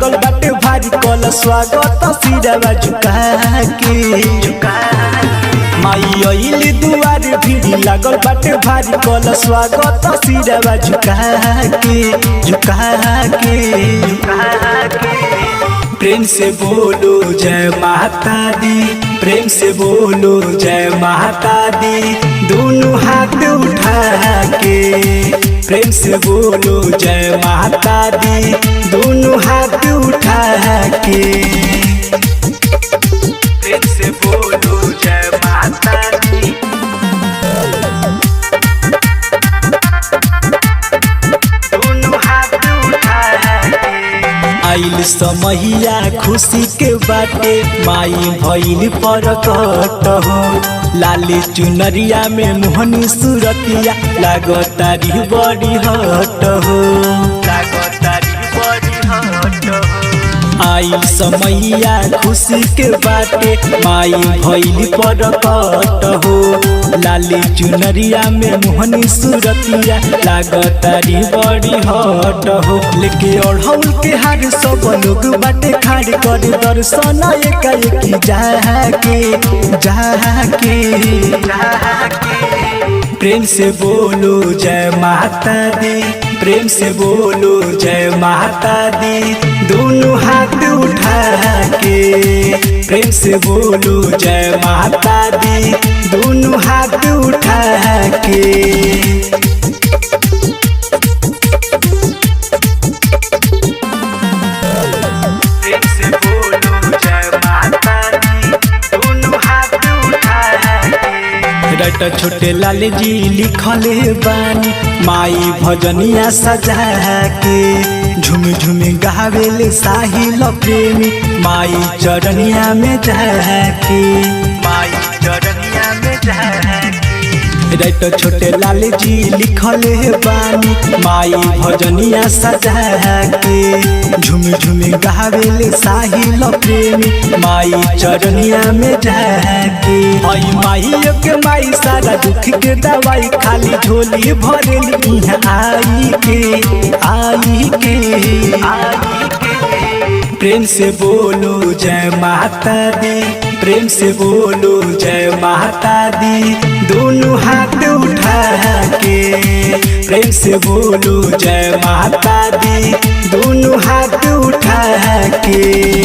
लागल बाटे भारी कल स्वागत सिरवा झुका के माई अइली दुआर भीड़ लागल बाटे भारी कल स्वागत सिरवा झुका के प्रेम से बोलो जय माता दी, प्रेम से बोलो जय माता दी, दोनों हाथ उठा के प्रेम से बोलो जय माता दी, दोनों हाथ उठा के प्रेम से बोलो जय माता दी। आइल समहिया खुशी के बाटे माई भइल परकट हो, लाली चुनरिया में मोहनी सुरतिया लागतारी बड़ी हट हो, आइल समैया खुशी के बाटे माई भइल परकट हो, लाली चुनरिया में मोहनी सुरतिया लागतारी बड़ी हट हो। लेके ओढ़ौल के हार सब लोग बाटे खाड़ कर दर्शन एकाएकी जाके प्रेम से बोलो जय माता दी, प्रेम से बोलो जय माता दी, दोनों हाथ उठा के प्रेम से बोलो जय माता दी, दोनों हाथ उठा के प्रेम से बोलो जय माता दी, दोनों हाथ उठा के। रट छोटे लाल जी लिखले बानी माई भजनिया सजा के, झुम झुम गावेले साहिल प्रेमी माई चरनिया में जाके, माई चरनिया में जाके। राइट छोटे लाल जी लिखले बानी माई भजनिया सजा के, झुम झुम गावेले साहिल प्रेमी माई चरनिया में जाके। आई माई के माई सारा दुख के दवाई खाली झोली भरेली आई के प्रेम से बोलो जय माता दी, प्रेम से बोलो जय माता दी, दोनों हाथ उठा के प्रेम से बोलो जय माता दी, दोनों हाथ उठा के।